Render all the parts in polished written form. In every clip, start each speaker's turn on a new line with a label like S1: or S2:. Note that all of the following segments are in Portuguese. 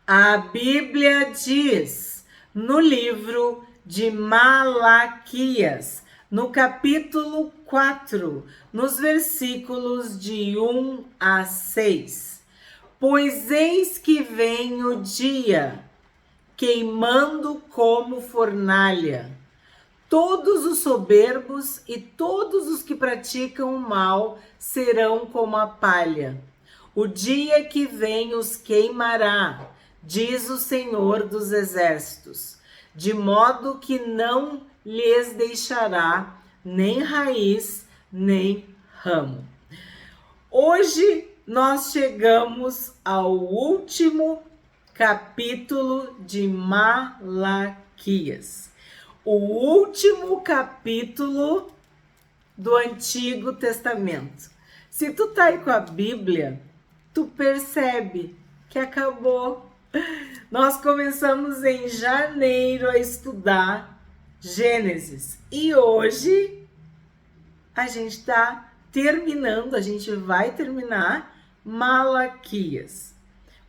S1: A Bíblia diz no livro de Malaquias, no capítulo 4, nos versículos de 1 a 6. Pois eis que vem o dia, queimando como fornalha. Todos os soberbos e todos os que praticam o mal serão como a palha. O dia que vem os queimará, diz o Senhor dos Exércitos, de modo que não lhes deixará nem raiz, nem ramo. Hoje nós chegamos ao último capítulo de Malaquias. O último capítulo do Antigo Testamento. Se tu tá aí com a Bíblia, tu percebe que acabou. Nós começamos em janeiro a estudar Gênesis e hoje a gente tá terminando, a gente vai terminar Malaquias,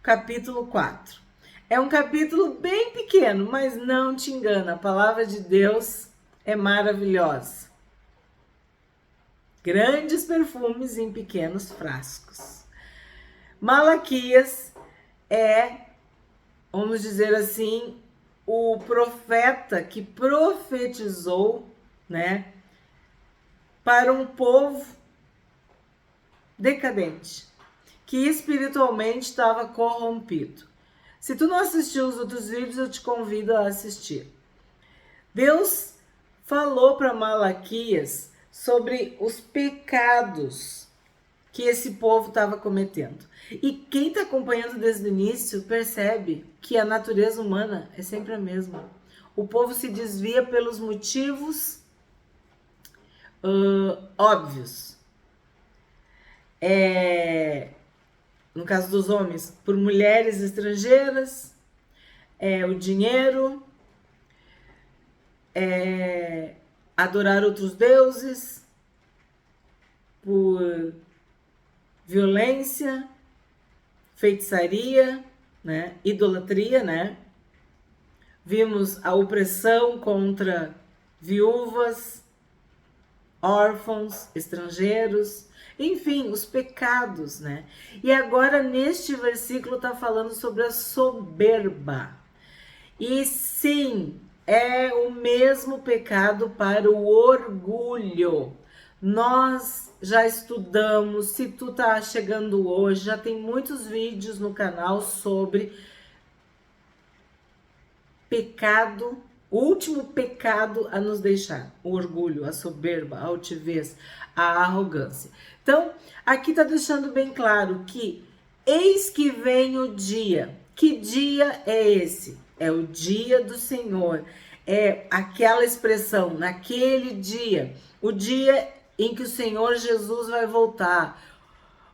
S1: capítulo 4. É um capítulo bem pequeno, mas não te engana, a palavra de Deus é maravilhosa. Grandes perfumes em pequenos frascos. Malaquias é, vamos dizer assim, o profeta que profetizou, né, para um povo decadente, que espiritualmente estava corrompido. Se tu não assistiu os outros vídeos, eu te convido a assistir. Deus falou para Malaquias sobre os pecados que esse povo estava cometendo. E quem está acompanhando desde o início percebe que a natureza humana é sempre a mesma. O povo se desvia pelos motivos óbvios. No caso dos homens, por mulheres estrangeiras, o dinheiro, adorar outros deuses, por violência, feitiçaria, né? Idolatria, né? Vimos a opressão contra viúvas, órfãos, estrangeiros, enfim, os pecados, né? E agora neste versículo está falando sobre a soberba. E sim, é o mesmo pecado para o orgulho. Nós já estudamos, se tu tá chegando hoje, já tem muitos vídeos no canal sobre pecado, o último pecado a nos deixar, o orgulho, a soberba, a altivez, a arrogância. Então, aqui tá deixando bem claro que eis que vem o dia. Que dia é esse? É o dia do Senhor. É aquela expressão, naquele dia, o dia em que o Senhor Jesus vai voltar,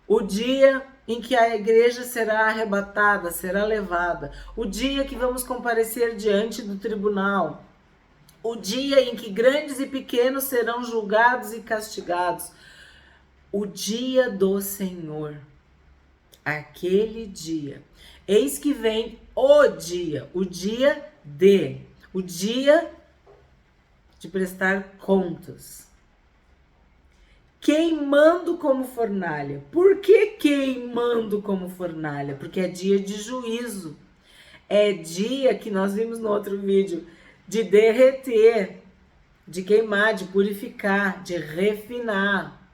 S1: o dia em que a igreja será arrebatada, será levada, o dia que vamos comparecer diante do tribunal, o dia em que grandes e pequenos serão julgados e castigados, o dia do Senhor, aquele dia. Eis que vem o dia de prestar contas. Queimando como fornalha. Por que queimando como fornalha? Porque é dia de juízo. É dia que nós vimos no outro vídeo, de derreter, de queimar, de purificar, de refinar.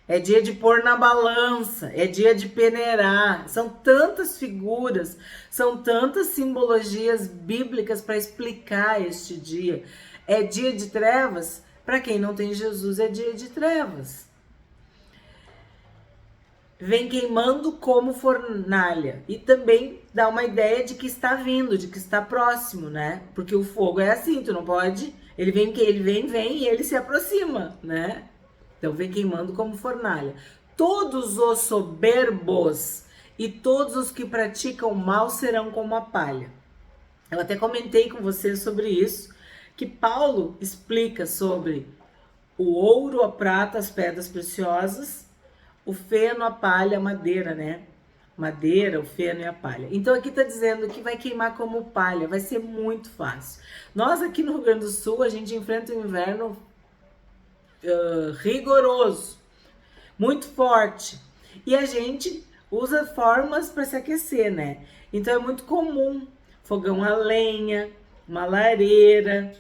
S1: É dia de pôr na balança, é dia de peneirar. São tantas figuras, são tantas simbologias bíblicas para explicar este dia. É dia de trevas. Para quem não tem Jesus, é dia de trevas. Vem queimando como fornalha. E também dá uma ideia de que está vindo, de que está próximo, né? Porque o fogo é assim, tu não pode... Ele vem e ele se aproxima, né? Então vem queimando como fornalha. Todos os soberbos e todos os que praticam mal serão como a palha. Eu até comentei com vocês sobre isso, que Paulo explica sobre o ouro, a prata, as pedras preciosas, o feno, a palha, a madeira, né? madeira, o feno e a palha. Então aqui está dizendo que vai queimar como palha, vai ser muito fácil. Nós aqui no Rio Grande do Sul, a gente enfrenta um inverno rigoroso, muito forte. E a gente usa formas para se aquecer, né? Então é muito comum fogão a lenha, uma lareira,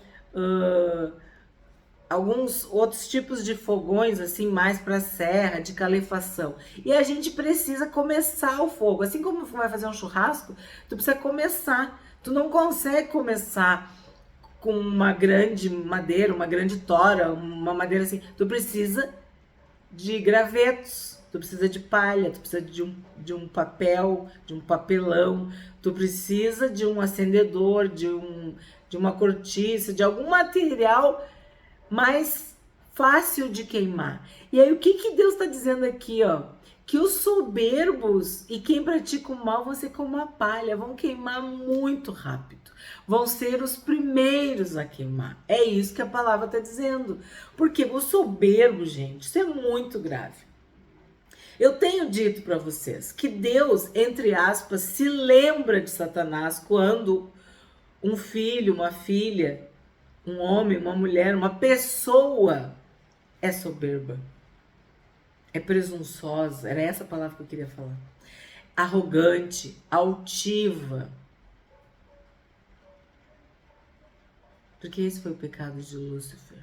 S1: alguns outros tipos de fogões, assim, mais para serra, de calefação. E a gente precisa começar o fogo. Assim como vai fazer um churrasco, tu precisa começar. Tu não consegue começar com uma grande madeira, uma grande tora, uma madeira assim. Tu precisa de gravetos, tu precisa de palha, tu precisa de um papel, de um papelão, tu precisa de um acendedor, de uma cortiça, de algum material mais fácil de queimar. E aí o que Deus está dizendo aqui, ó? Que os soberbos e quem pratica o mal vão ser como a palha, vão queimar muito rápido. Vão ser os primeiros a queimar. É isso que a palavra está dizendo. Porque o soberbo, gente, isso é muito grave. Eu tenho dito para vocês que Deus, entre aspas, se lembra de Satanás quando um filho, uma filha, um homem, uma mulher, uma pessoa é soberba, é presunçosa, era essa palavra que eu queria falar, arrogante, altiva. Porque esse foi o pecado de Lúcifer.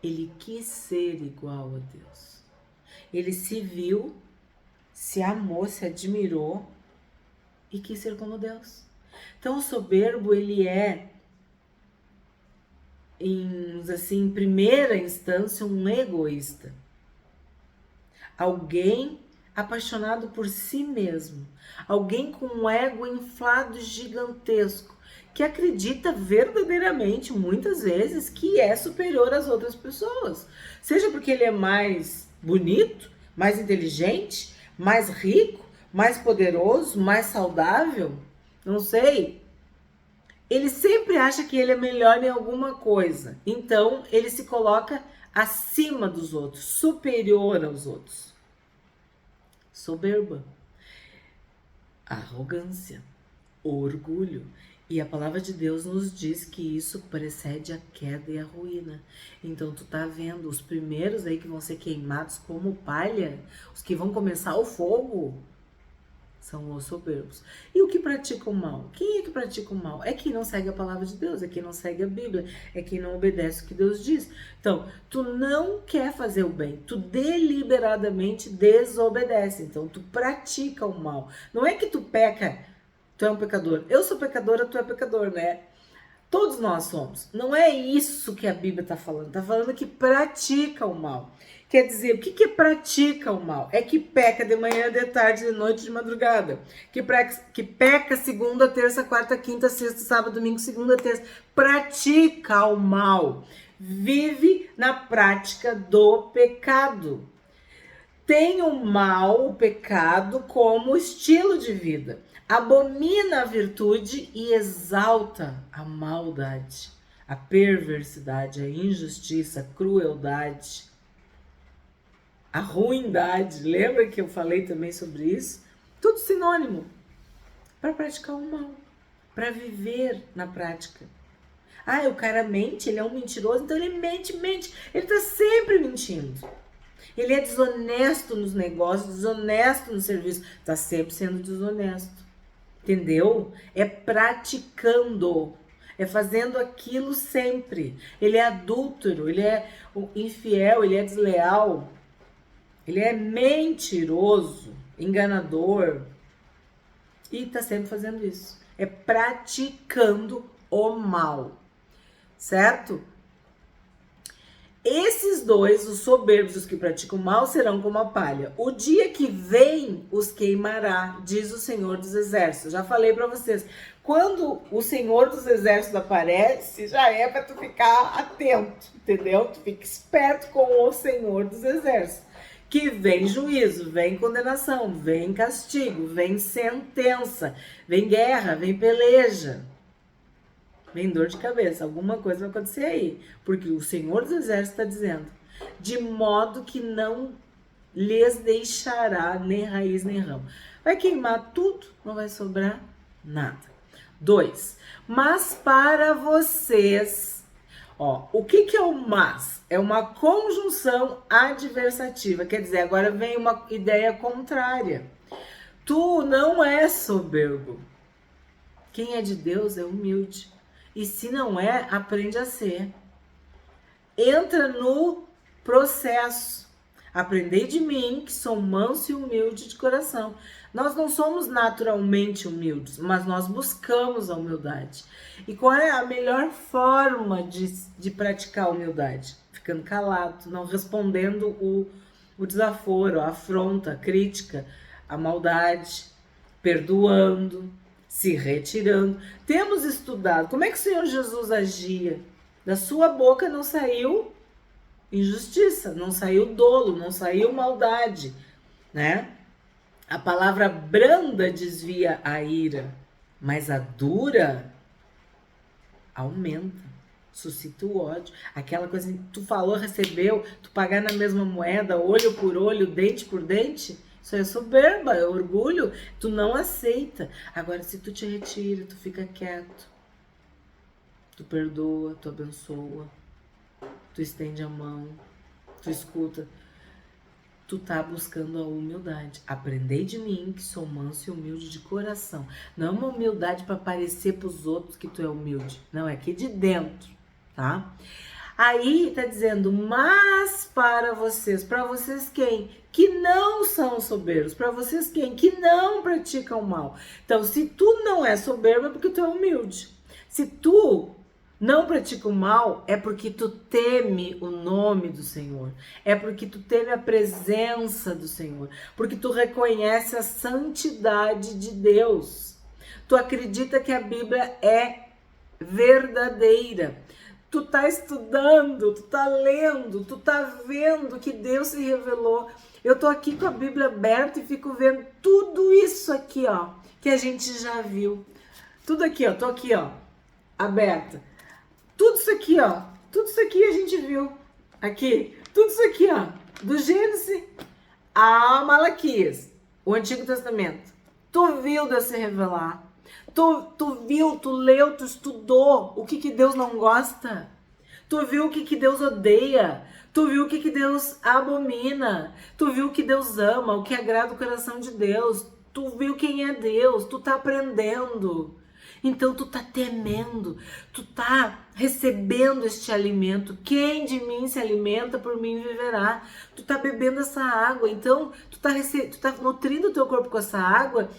S1: Ele quis ser igual a Deus. Ele se viu, se amou, se admirou e quis ser como Deus. Então o soberbo, ele é, em primeira instância, um egoísta. Alguém apaixonado por si mesmo. Alguém com um ego inflado gigantesco, que acredita verdadeiramente, muitas vezes, que é superior às outras pessoas. Seja porque ele é mais bonito, mais inteligente, mais rico, mais poderoso, mais saudável, não sei. Ele sempre acha que ele é melhor em alguma coisa. Então, ele se coloca acima dos outros, superior aos outros. Soberba, arrogância, orgulho. E a palavra de Deus nos diz que isso precede a queda e a ruína. Então tu tá vendo os primeiros aí que vão ser queimados como palha, os que vão começar o fogo, são os soberbos. E o que pratica o mal? Quem é que pratica o mal? É quem não segue a palavra de Deus, é quem não segue a Bíblia, é quem não obedece o que Deus diz. Então, tu não quer fazer o bem, tu deliberadamente desobedece, então tu pratica o mal. Não é que tu peca, tu é um pecador. Eu sou pecadora, tu é pecador, né? Todos nós somos. Não é isso que a Bíblia está falando. Está falando que pratica o mal. Quer dizer, o que pratica o mal? É que peca de manhã, de tarde, de noite, de madrugada. Que peca segunda, terça, quarta, quinta, sexta, sábado, domingo, segunda, terça. Pratica o mal. Vive na prática do pecado. Tem o mal, o pecado, como estilo de vida. Abomina a virtude e exalta a maldade, a perversidade, a injustiça, a crueldade, a ruindade. Lembra que eu falei também sobre isso? Tudo sinônimo para praticar o mal, para viver na prática. Ah, o cara mente, ele é um mentiroso, então ele mente. Ele tá sempre mentindo. Ele é desonesto nos negócios, desonesto no serviço, tá sempre sendo desonesto. Entendeu? É praticando, é fazendo aquilo sempre. Ele é adúltero, ele é infiel, ele é desleal, ele é mentiroso, enganador e tá sempre fazendo isso. É praticando o mal, certo? Esses dois, os soberbos, os que praticam mal, serão como a palha. O dia que vem os queimará, diz o Senhor dos Exércitos. Já falei para vocês. Quando o Senhor dos Exércitos aparece, já é para tu ficar atento, entendeu? Tu fica esperto com o Senhor dos Exércitos. Que vem juízo, vem condenação, vem castigo, vem sentença, vem guerra, vem peleja. Vem dor de cabeça, alguma coisa vai acontecer aí. Porque o Senhor dos Exércitos está dizendo, de modo que não lhes deixará nem raiz nem ramo. Vai queimar tudo, não vai sobrar nada. 2. Mas para vocês, ó, o que é o mas? É uma conjunção adversativa, quer dizer, agora vem uma ideia contrária. Tu não és soberbo. Quem é de Deus é humilde. E se não é, aprende a ser. Entra no processo. Aprendei de mim, que sou manso e humilde de coração. Nós não somos naturalmente humildes, mas nós buscamos a humildade. E qual é a melhor forma de praticar a humildade? Ficando calado, não respondendo o desaforo, a afronta, a crítica, a maldade, perdoando, se retirando. Temos estudado como é que o Senhor Jesus agia. Da sua boca não saiu injustiça, não saiu dolo, não saiu maldade, né? A palavra branda desvia a ira, mas a dura aumenta, suscita o ódio. Aquela coisa que tu falou, recebeu, tu pagar na mesma moeda, olho por olho, dente por dente, isso é soberba, é orgulho, tu não aceita. Agora, se tu te retira, tu fica quieto, tu perdoa, tu abençoa, tu estende a mão, tu escuta, tu tá buscando a humildade. Aprendei de mim, que sou manso e humilde de coração. Não é uma humildade para parecer pros outros que tu é humilde. Não, é aqui de dentro, tá? Aí tá dizendo, mas para vocês quem? Que não são soberbos. Para vocês quem? Que não praticam mal. Então, se tu não é soberbo, é porque tu é humilde. Se tu não pratica o mal, é porque tu teme o nome do Senhor. É porque tu teme a presença do Senhor. Porque tu reconhece a santidade de Deus. Tu acredita que a Bíblia é verdadeira. Tu tá estudando, tu tá lendo, tu tá vendo que Deus se revelou. Eu tô aqui com a Bíblia aberta e fico vendo tudo isso aqui, ó, que a gente já viu. Tudo aqui, ó, tô aqui, ó, aberta. Tudo isso aqui, ó, tudo isso aqui a gente viu aqui, tudo isso aqui, ó, do Gênesis a Malaquias, o Antigo Testamento. Tu viu Deus se revelar, tu viu, tu leu, tu estudou o que Deus não gosta, tu viu o que Deus odeia, tu viu o que Deus abomina, tu viu o que Deus ama, o que agrada o coração de Deus, tu viu quem é Deus, tu tá aprendendo. Então tu tá temendo, tu tá recebendo este alimento. Quem de mim se alimenta, por mim viverá. Tu tá bebendo essa água, então tu tá nutrindo o teu corpo com essa água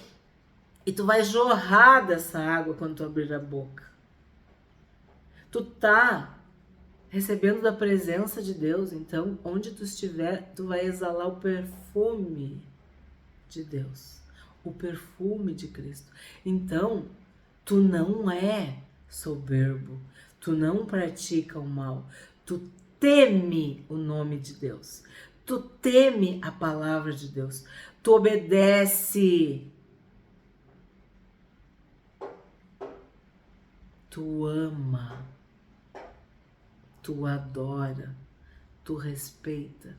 S1: e tu vai jorrar dessa água quando tu abrir a boca. Tu tá recebendo da presença de Deus, então onde tu estiver, tu vai exalar o perfume de Deus, o perfume de Cristo. Então, tu não é soberbo, tu não pratica o mal, tu teme o nome de Deus, tu teme a palavra de Deus, tu obedece, tu ama, tu adora, tu respeita,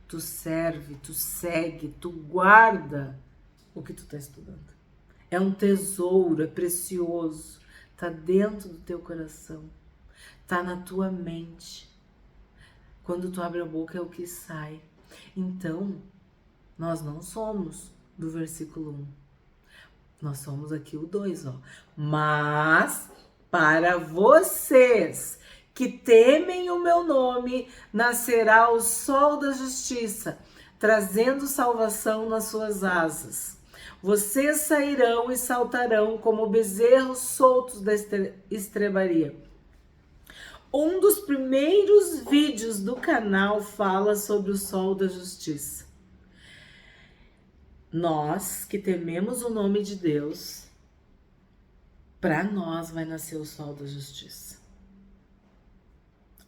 S1: tu serve, tu segue, tu guarda o que tu está estudando. É um tesouro, é precioso, tá dentro do teu coração, tá na tua mente. Quando tu abre a boca é o que sai. Então, nós não somos do versículo 1. Nós somos aqui o 2, ó. Mas para vocês que temem o meu nome, nascerá o sol da justiça, trazendo salvação nas suas asas. Vocês sairão e saltarão como bezerros soltos da estrebaria. Um dos primeiros vídeos do canal fala sobre o sol da justiça. Nós que tememos o nome de Deus, para nós vai nascer o sol da justiça.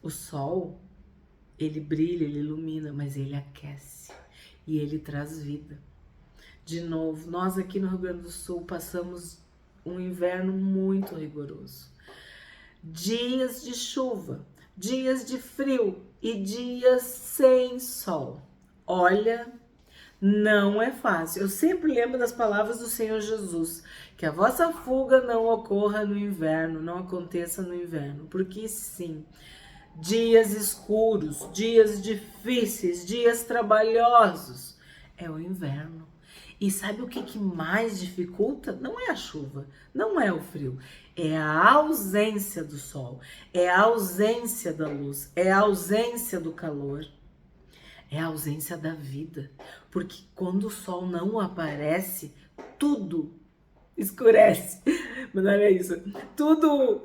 S1: O sol, ele brilha, ele ilumina, mas ele aquece e ele traz vida. De novo, nós aqui no Rio Grande do Sul passamos um inverno muito rigoroso. Dias de chuva, dias de frio e dias sem sol. Olha, Não é fácil. Eu sempre lembro das palavras do Senhor Jesus, que a vossa fuga não ocorra no inverno, não aconteça no inverno, porque sim, dias escuros, dias difíceis, dias trabalhosos é o inverno. E sabe o que, que mais dificulta? Não é a chuva, não é o frio, é a ausência do sol, é a ausência da luz, é a ausência do calor. É a ausência da vida, porque quando o sol não aparece, tudo escurece. Mas não é isso. Tudo,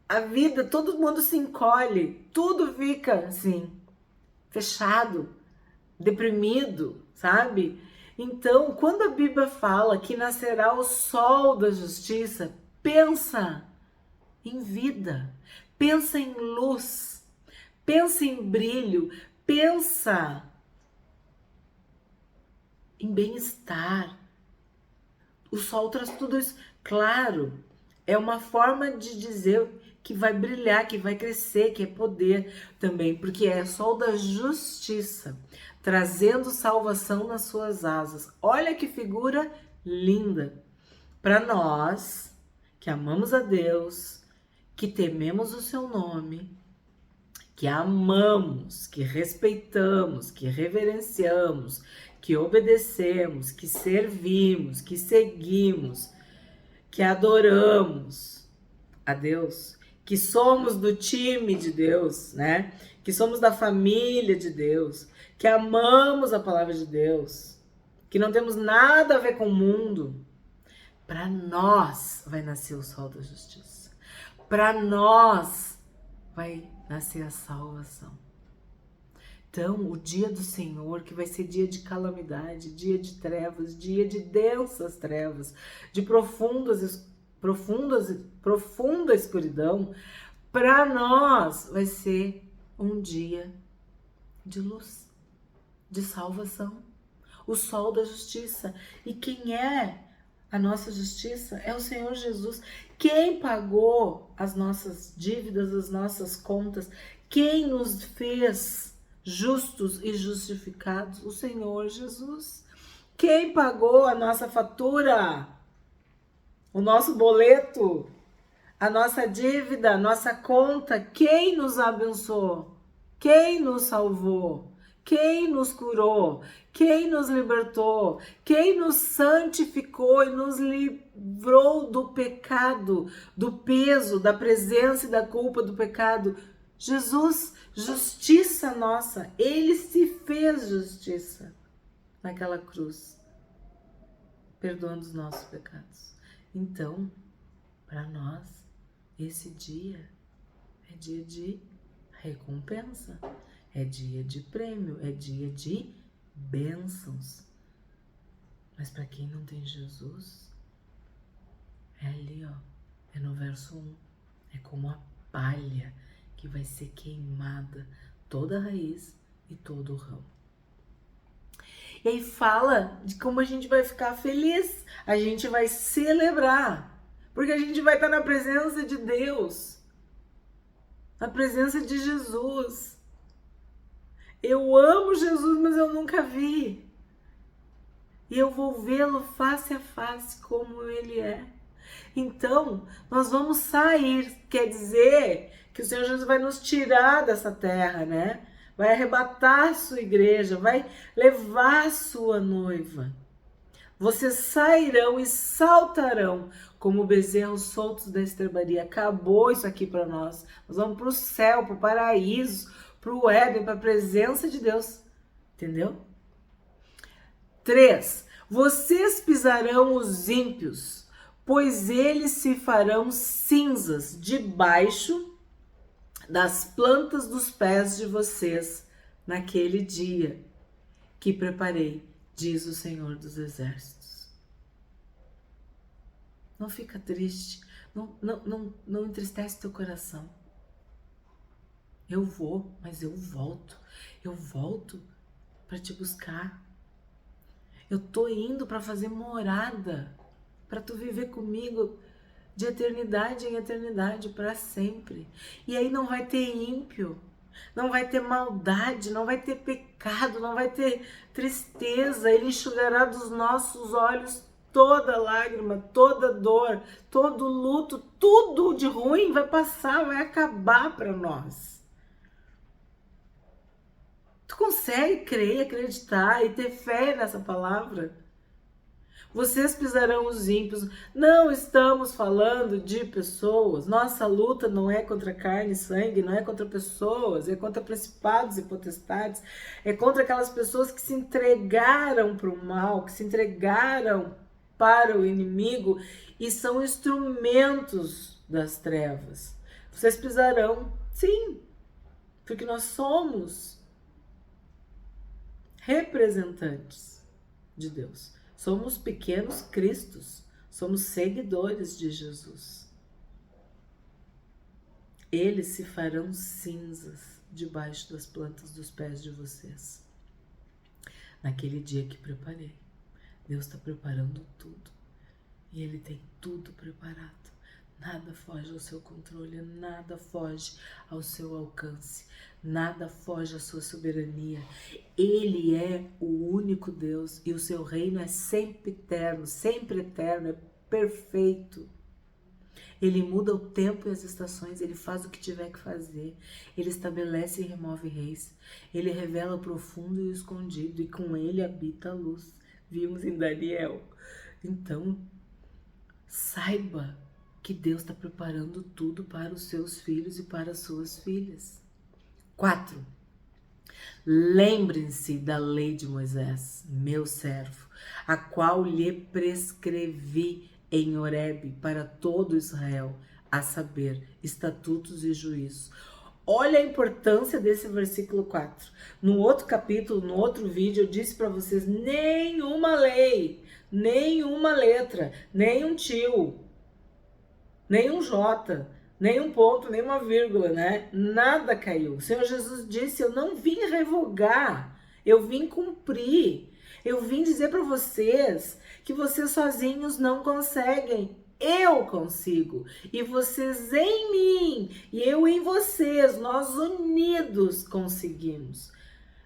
S1: a vida, todo mundo se encolhe, tudo fica assim, fechado, deprimido, sabe? Então, quando a Bíblia fala que nascerá o sol da justiça, pensa em vida, pensa em luz, pensa em brilho, pensa em bem-estar. O sol traz tudo isso. Claro, é uma forma de dizer que vai brilhar, que vai crescer, que é poder também, porque é sol da justiça, trazendo salvação nas suas asas. Olha que figura linda. Para nós que amamos a Deus, que tememos o seu nome, que amamos, que respeitamos, que reverenciamos, que obedecemos, que servimos, que seguimos, que adoramos a Deus, que somos do time de Deus, né? Que somos da família de Deus, que amamos a palavra de Deus, que não temos nada a ver com o mundo. Para nós vai nascer o sol da justiça. Para nós vai nascer a salvação. Então, o dia do Senhor, que vai ser dia de calamidade, dia de trevas, dia de densas trevas, de profunda escuridão, para nós vai ser um dia de luz, de salvação, o sol da justiça. E quem é a nossa justiça? É o Senhor Jesus. Quem pagou as nossas dívidas, as nossas contas? Quem nos fez justos e justificados? O Senhor Jesus. Quem pagou a nossa fatura? O nosso boleto? A nossa dívida? A nossa conta? Quem nos abençoou? Quem nos salvou? Quem nos curou? Quem nos libertou? Quem nos santificou e nos livrou do pecado, do peso, da presença e da culpa do pecado? Jesus, justiça nossa. Ele se fez justiça naquela cruz, perdoando os nossos pecados. Então, para nós, esse dia é dia de recompensa. É dia de prêmio, é dia de bênçãos. Mas para quem não tem Jesus, é ali, ó, é no verso 1. É como a palha que vai ser queimada, toda a raiz e todo o ramo. E aí fala de como a gente vai ficar feliz, a gente vai celebrar, porque a gente vai estar na presença de Deus, na presença de Jesus. Eu amo Jesus, mas eu nunca vi. E eu vou vê-lo face a face como ele é. Então, nós vamos sair. Quer dizer que o Senhor Jesus vai nos tirar dessa terra, né? Vai arrebatar a sua igreja, vai levar a sua noiva. Vocês sairão e saltarão como bezerros soltos da estrebaria. Acabou isso aqui para nós. Nós vamos para o céu, para o paraíso, para o Éden, para a presença de Deus. Entendeu? 3. Vocês pisarão os ímpios, pois eles se farão cinzas debaixo das plantas dos pés de vocês naquele dia que preparei, diz o Senhor dos Exércitos. Não fica triste, não entristece teu coração. Eu vou, mas eu volto para te buscar. Eu tô indo para fazer morada, para tu viver comigo de eternidade em eternidade, para sempre. E aí não vai ter ímpio, não vai ter maldade, não vai ter pecado, não vai ter tristeza. Ele enxugará dos nossos olhos toda lágrima, toda dor, todo luto, tudo de ruim vai passar, vai acabar para nós. Tu consegue crer, acreditar e ter fé nessa palavra? Vocês pisarão os ímpios. Não estamos falando de pessoas. Nossa luta não é contra carne e sangue, não é contra pessoas, é contra principados e potestades, é contra aquelas pessoas que se entregaram para o mal, que se entregaram para o inimigo e são instrumentos das trevas. Vocês pisarão, sim, porque nós somos representantes de Deus. Somos pequenos cristos, somos seguidores de Jesus. Eles se farão cinzas debaixo das plantas dos pés de vocês. Naquele dia que preparei, Deus está preparando tudo. E Ele tem tudo preparado. Nada foge ao seu controle, nada foge ao seu alcance, nada foge à sua soberania. Ele é o único Deus e o seu reino é sempre eterno, é perfeito. Ele muda o tempo e as estações, ele faz o que tiver que fazer, ele estabelece e remove reis, ele revela o profundo e o escondido e com ele habita a luz. Vimos em Daniel. Então, saiba que Deus está preparando tudo para os seus filhos e para as suas filhas. 4. Lembrem-se da lei de Moisés, meu servo, a qual lhe prescrevi em Horebe para todo Israel, a saber, estatutos e juízos. Olha a importância desse versículo 4. No outro capítulo, no outro vídeo, eu disse para vocês, nenhuma lei, nenhuma letra, nenhum tio, nenhum J, nenhum ponto, nenhuma vírgula, né? Nada caiu. O Senhor Jesus disse, eu não vim revogar, eu vim cumprir. Eu vim dizer para vocês que vocês sozinhos não conseguem. Eu consigo. E vocês em mim, e eu em vocês, nós unidos conseguimos.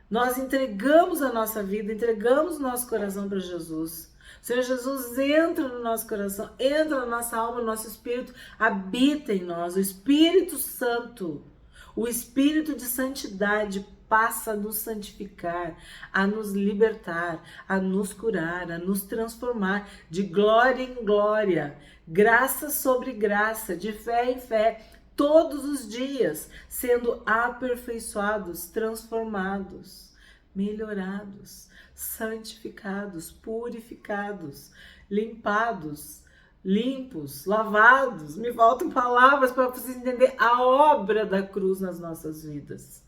S1: Nós entregamos a nossa vida, entregamos o nosso coração para Jesus. O Senhor Jesus entra no nosso coração, entra na nossa alma, no nosso espírito, habita em nós. O Espírito Santo, o Espírito de santidade passa a nos santificar, a nos libertar, a nos curar, a nos transformar de glória em glória, graça sobre graça, de fé em fé, todos os dias, sendo aperfeiçoados, transformados, melhorados, santificados, purificados, limpados, limpos, lavados. Me faltam palavras para vocês entenderem a obra da cruz nas nossas vidas.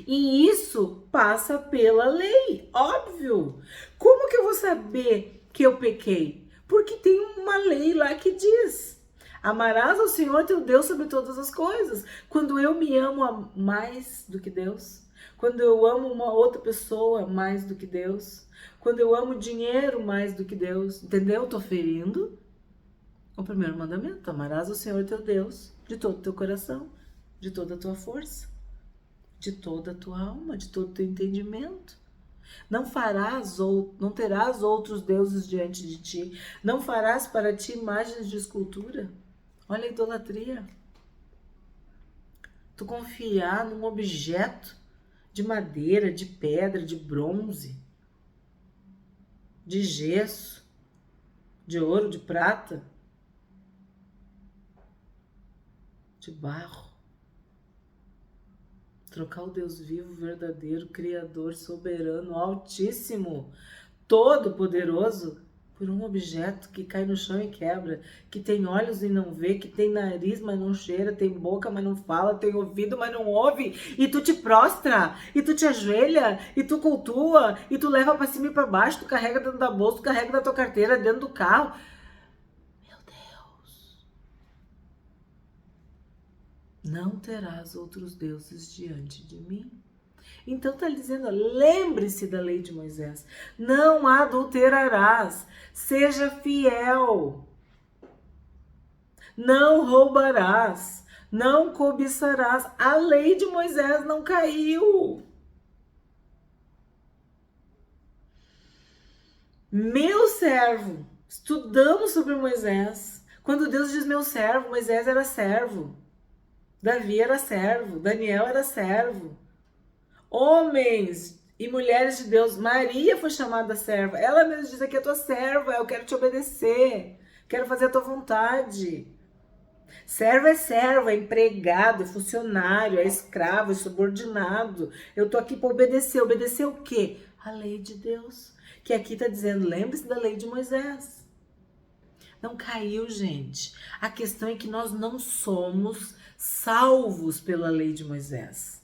S1: E isso passa pela lei, óbvio. Como que eu vou saber que eu pequei? Porque tem uma lei lá que diz: amarás ao Senhor teu Deus sobre todas as coisas. Quando eu me amo mais do que Deus, quando eu amo uma outra pessoa mais do que Deus, quando eu amo dinheiro mais do que Deus, entendeu? Eu tô ferindo o primeiro mandamento: amarás ao Senhor teu Deus de todo o teu coração, de toda a tua força, de toda a tua alma, de todo o teu entendimento. Não terás outros deuses diante de ti. Não farás para ti imagens de escultura. Olha a idolatria. Tu confiar num objeto de madeira, de pedra, de bronze, de gesso, de ouro, de prata, de barro. Trocar o Deus vivo, verdadeiro, criador, soberano, altíssimo, todo-poderoso, por um objeto que cai no chão e quebra, que tem olhos e não vê, que tem nariz, mas não cheira, tem boca, mas não fala, tem ouvido, mas não ouve, e tu te prostra, e tu te ajoelha, e tu cultua, e tu leva pra cima e pra baixo, tu carrega dentro da bolsa, tu carrega da tua carteira, dentro do carro. Meu Deus! Não terás outros deuses diante de mim. Então está dizendo, lembre-se da lei de Moisés, não adulterarás, seja fiel, não roubarás, Não cobiçarás. A lei de Moisés não caiu. Meu servo. Estudamos sobre Moisés. Quando Deus diz meu servo, Moisés era servo. Davi era servo. Daniel era servo. Homens e mulheres de Deus. Maria foi chamada serva. Ela mesma diz aqui, é tua serva, eu quero te obedecer. Quero fazer a tua vontade. Servo, é empregado, é funcionário, é escravo, é subordinado. Eu tô aqui para obedecer. Obedecer o quê? A lei de Deus. Que aqui tá dizendo, lembre-se da lei de Moisés. Não caiu, gente. A questão é que nós não somos salvos pela lei de Moisés.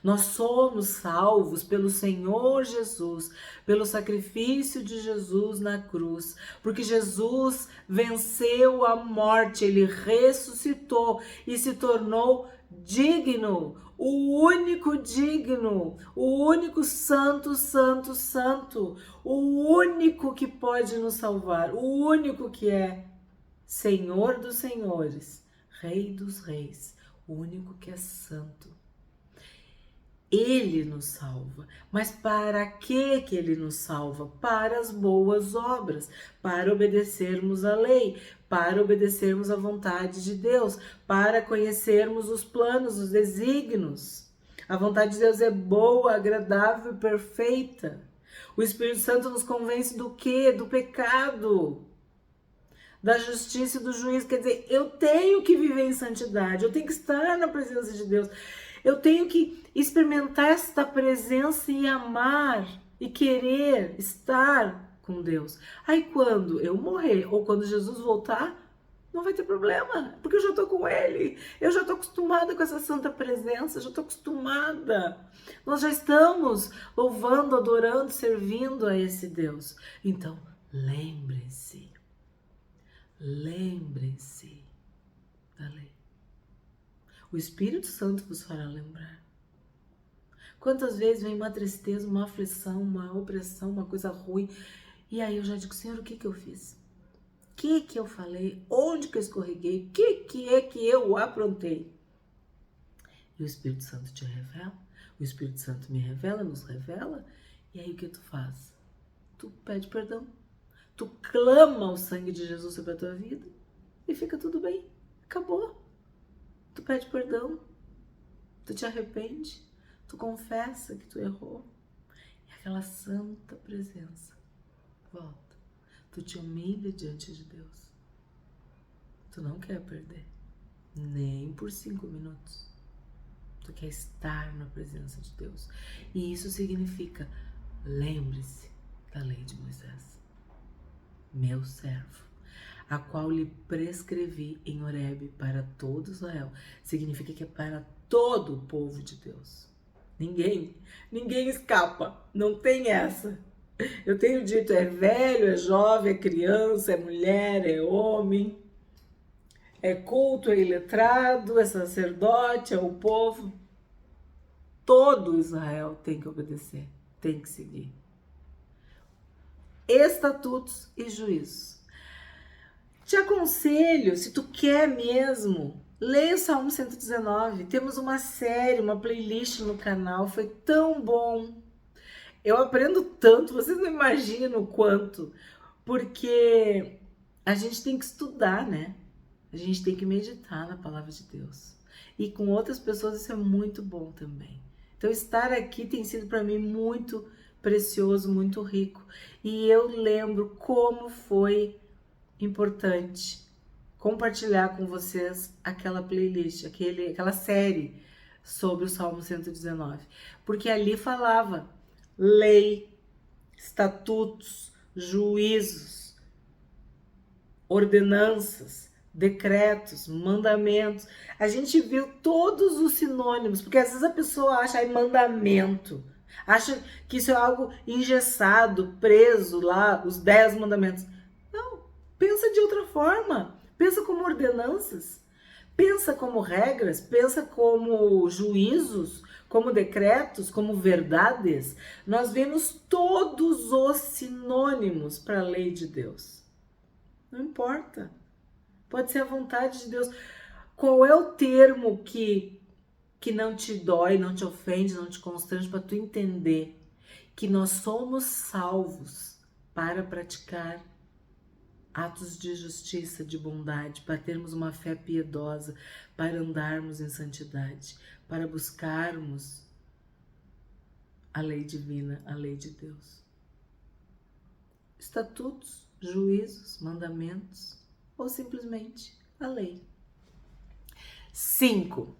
S1: Nós somos salvos pelo Senhor Jesus, pelo sacrifício de Jesus na cruz, porque Jesus venceu a morte, ele ressuscitou e se tornou digno, o único digno, o único santo, santo, santo, o único que pode nos salvar, o único que é Senhor dos senhores, Rei dos reis, o único que é santo. Ele nos salva. Mas para que ele nos salva? Para as boas obras, para obedecermos a lei, para obedecermos à vontade de Deus, para conhecermos os planos, os desígnios. A vontade de Deus é boa, agradável e perfeita. O Espírito Santo nos convence do quê? Do pecado, da justiça e do juízo. Quer dizer, eu tenho que viver em santidade, eu tenho que estar na presença de Deus. Eu tenho que experimentar esta presença e amar e querer estar com Deus. Aí quando eu morrer ou quando Jesus voltar, não vai ter problema, porque eu já estou com Ele. Eu já estou acostumada com essa santa presença, já estou acostumada. Nós já estamos louvando, adorando, servindo a esse Deus. Então, lembre-se da lei. O Espírito Santo vos fará lembrar. Quantas vezes vem uma tristeza, uma aflição, uma opressão, uma coisa ruim, e aí eu já digo, Senhor, o que eu fiz? O que eu falei? Onde que eu escorreguei? O que é que eu aprontei? E o Espírito Santo te revela, o Espírito Santo me revela, nos revela, e aí o que tu faz? Tu pede perdão, tu clama o sangue de Jesus sobre a tua vida, e fica tudo bem, acabou. Tu pede perdão, tu te arrepende, tu confessa que tu errou. E aquela santa presença volta. Tu te humilha diante de Deus. Tu não quer perder, nem por 5 minutos. Tu quer estar na presença de Deus. E isso significa, lembre-se da lei de Moisés, meu servo, a qual lhe prescrevi em Horebe para todo Israel. Significa que é para todo o povo de Deus. Ninguém escapa, não tem essa. Eu tenho dito, é velho, é jovem, é criança, é mulher, é homem, é culto, é iletrado, é sacerdote, é o povo. Todo Israel tem que obedecer, tem que seguir. Estatutos e juízos. Te aconselho, se tu quer mesmo, leia o Salmo 119. Temos uma série, uma playlist no canal, foi tão bom. Eu aprendo tanto, vocês não imaginam o quanto. Porque a gente tem que estudar, né? A gente tem que meditar na palavra de Deus. E com outras pessoas isso é muito bom também. Então estar aqui tem sido para mim muito precioso, muito rico. E eu lembro como foi importante compartilhar com vocês aquela playlist, aquela série sobre o Salmo 119, porque ali falava lei, estatutos, juízos, ordenanças, decretos, mandamentos. A gente viu todos os sinônimos, porque às vezes a pessoa acha mandamento, acha que isso é algo engessado, preso lá, os 10 mandamentos. Pensa de outra forma, pensa como ordenanças, pensa como regras, pensa como juízos, como decretos, como verdades. Nós vemos todos os sinônimos para a lei de Deus. Não importa, pode ser a vontade de Deus. Qual é o termo que não te dói, não te ofende, não te constrange, para tu entender que nós somos salvos para praticar atos de justiça, de bondade, para termos uma fé piedosa, para andarmos em santidade, para buscarmos a lei divina, a lei de Deus. Estatutos, juízos, mandamentos ou simplesmente a lei. 5.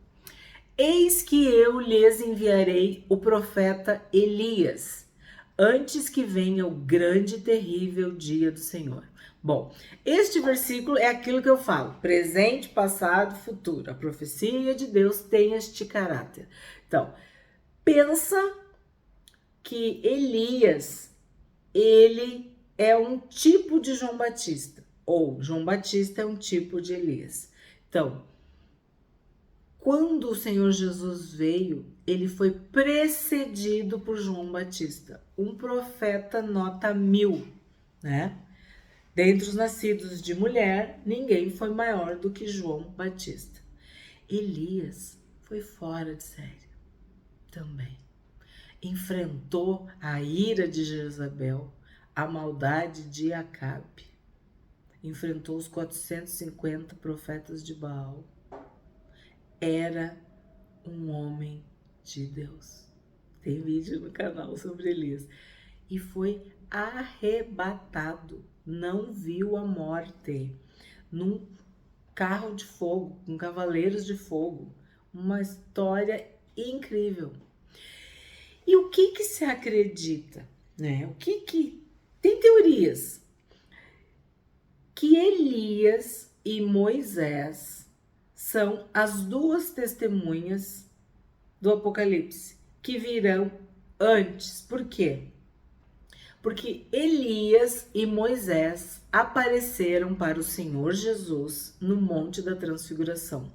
S1: Eis que eu lhes enviarei o profeta Elias, antes que venha o grande e terrível dia do Senhor. Bom, este versículo é aquilo que eu falo, presente, passado, futuro. A profecia de Deus tem este caráter. Então, pensa que Elias, ele é um tipo de João Batista, ou João Batista é um tipo de Elias. Então, quando o Senhor Jesus veio, ele foi precedido por João Batista, um profeta nota 1000, né? Dentre os nascidos de mulher, ninguém foi maior do que João Batista. Elias foi fora de série também. Enfrentou a ira de Jezabel, a maldade de Acabe. Enfrentou os 450 profetas de Baal. Era um homem de Deus. Tem vídeo no canal sobre Elias. E foi arrebatado. Não viu a morte. Num carro de fogo, com cavaleiros de fogo. Uma história incrível. E o que se acredita, né? O que tem teorias que Elias e Moisés são as duas testemunhas do Apocalipse que virão antes. Por quê? Porque Elias e Moisés apareceram para o Senhor Jesus no Monte da Transfiguração,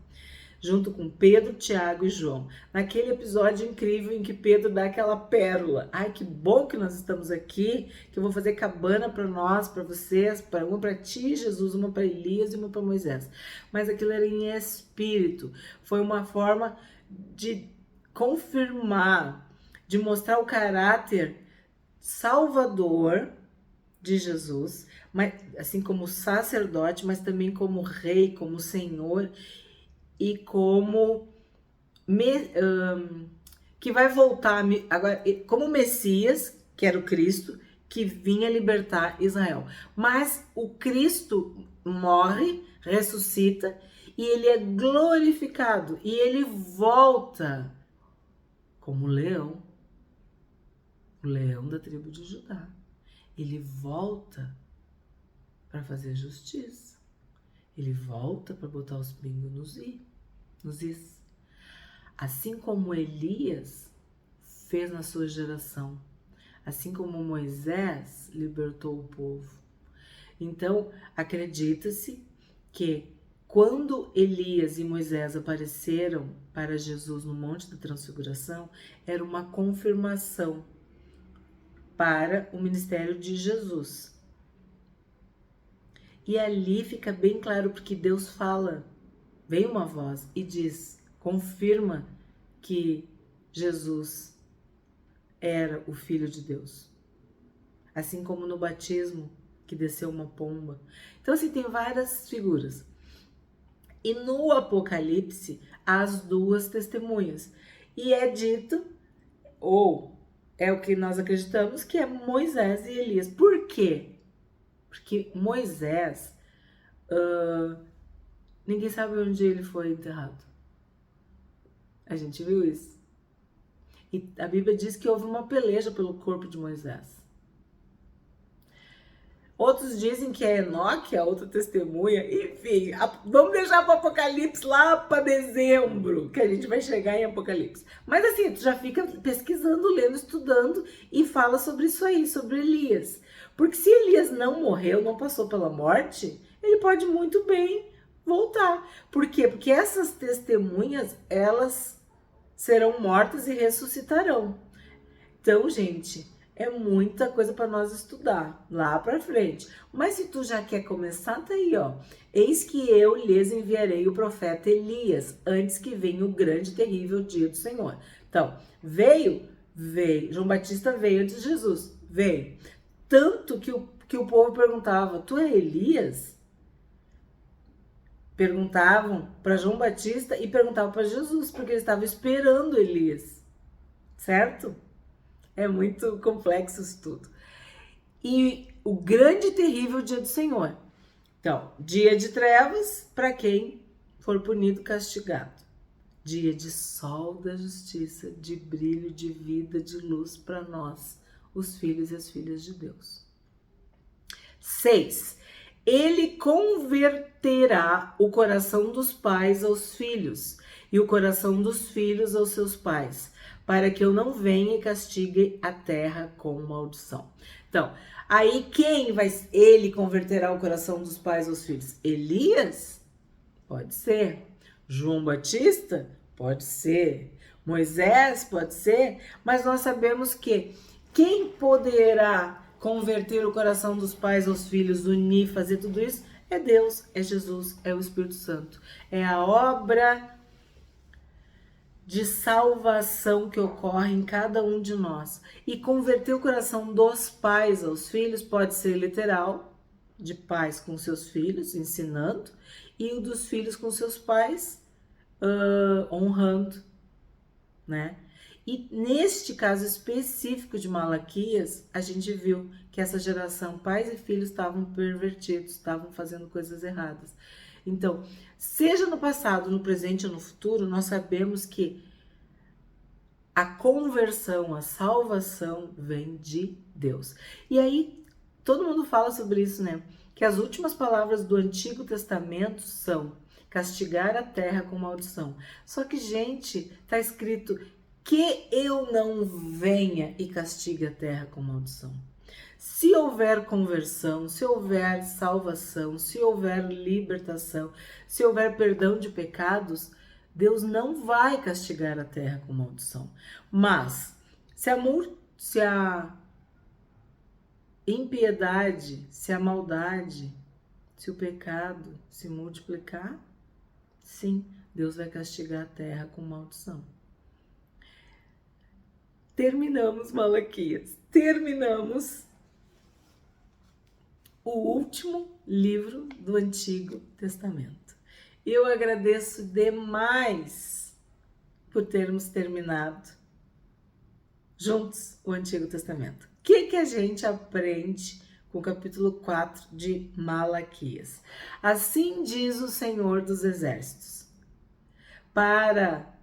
S1: junto com Pedro, Tiago e João, naquele episódio incrível em que Pedro dá aquela pérola. Ai, que bom que nós estamos aqui, que eu vou fazer cabana para nós, para vocês, uma para ti, Jesus, uma para Elias e uma para Moisés. Mas aquilo era em espírito, foi uma forma de confirmar, de mostrar o caráter salvador de Jesus, mas, assim como sacerdote, mas também como rei, como senhor e como que vai voltar agora como Messias, que era o Cristo, que vinha libertar Israel. Mas o Cristo morre, ressuscita e ele é glorificado e ele volta como leão, o leão da tribo de Judá. Ele volta para fazer justiça. Ele volta para botar os pingos nos is. Assim como Elias fez na sua geração. Assim como Moisés libertou o povo. Então, acredita-se que quando Elias e Moisés apareceram para Jesus no Monte da Transfiguração, era uma confirmação para o ministério de Jesus. E ali fica bem claro, porque Deus fala, vem uma voz e diz, confirma que Jesus era o Filho de Deus. Assim como no batismo, que desceu uma pomba. Então, assim, tem várias figuras. E no Apocalipse, as duas testemunhas. E é dito, ou é o que nós acreditamos, que é Moisés e Elias. Por quê? Porque Moisés, ninguém sabe onde ele foi enterrado. A gente viu isso. E a Bíblia diz que houve uma peleja pelo corpo de Moisés. Outros dizem que é Enoque, a outra testemunha. Enfim, vamos deixar para o Apocalipse lá para dezembro, que a gente vai chegar em Apocalipse. Mas assim, tu já fica pesquisando, lendo, estudando e fala sobre isso aí, sobre Elias. Porque se Elias não morreu, não passou pela morte, ele pode muito bem voltar. Por quê? Porque essas testemunhas, elas serão mortas e ressuscitarão. Então, gente, é muita coisa para nós estudar lá para frente. Mas se tu já quer começar, tá aí, ó. Eis que eu lhes enviarei o profeta Elias, antes que venha o grande e terrível dia do Senhor. Então, veio. João Batista veio antes de Jesus. Veio. Tanto que o povo perguntava, tu é Elias? Perguntavam para João Batista e perguntavam para Jesus, porque eles estavam esperando Elias. Certo? É muito complexo isso tudo. E o grande e terrível dia do Senhor. Então, dia de trevas para quem for punido, castigado. Dia de sol da justiça, de brilho, de vida, de luz para nós, os filhos e as filhas de Deus. 6. Ele converterá o coração dos pais aos filhos e o coração dos filhos aos seus pais, para que eu não venha e castigue a terra com maldição. Então, aí quem vai... Ele converterá o coração dos pais aos filhos? Elias? Pode ser. João Batista? Pode ser. Moisés? Pode ser. Mas nós sabemos que quem poderá converter o coração dos pais aos filhos, unir, fazer tudo isso, é Deus, é Jesus, é o Espírito Santo. É a obra de salvação que ocorre em cada um de nós. E converter o coração dos pais aos filhos pode ser literal, de pais com seus filhos, ensinando, e o dos filhos com seus pais, honrando, né? E neste caso específico de Malaquias, a gente viu que essa geração, pais e filhos, estavam pervertidos, estavam fazendo coisas erradas. Então, seja no passado, no presente ou no futuro, nós sabemos que a conversão, a salvação vem de Deus. E aí, todo mundo fala sobre isso, né? Que as últimas palavras do Antigo Testamento são castigar a terra com maldição. Só que, gente, tá escrito que eu não venha e castigue a terra com maldição. Se houver conversão, se houver salvação, se houver libertação, se houver perdão de pecados, Deus não vai castigar a terra com maldição. Mas, se a impiedade, se a maldade, se o pecado se multiplicar, sim, Deus vai castigar a terra com maldição. Terminamos Malaquias. Terminamos o último livro do Antigo Testamento. Eu agradeço demais por termos terminado juntos o Antigo Testamento. O que a gente aprende com o capítulo 4 de Malaquias? Assim diz o Senhor dos Exércitos: para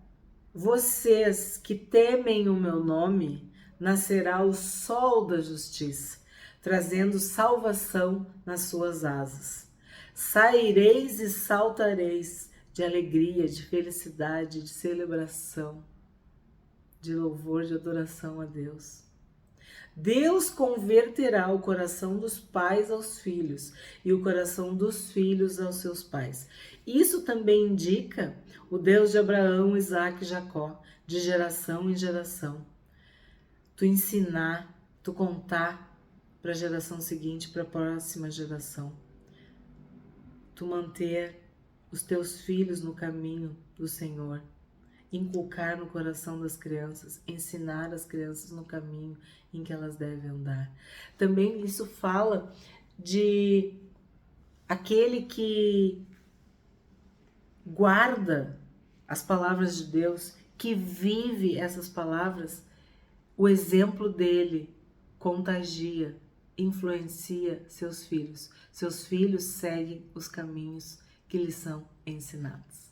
S1: vocês que temem o meu nome, nascerá o sol da justiça, trazendo salvação nas suas asas. Saireis e saltareis de alegria, de felicidade, de celebração, de louvor, de adoração a Deus. Deus converterá o coração dos pais aos filhos e o coração dos filhos aos seus pais. Isso também indica o Deus de Abraão, Isaque e Jacó, de geração em geração. Tu ensinar, tu contar para a geração seguinte, para a próxima geração. Tu manter os teus filhos no caminho do Senhor. Inculcar no coração das crianças, ensinar as crianças no caminho em que elas devem andar. Também isso fala de aquele que guarda as palavras de Deus, que vive essas palavras, o exemplo dele contagia, influencia seus filhos. Seus filhos seguem os caminhos que lhes são ensinados.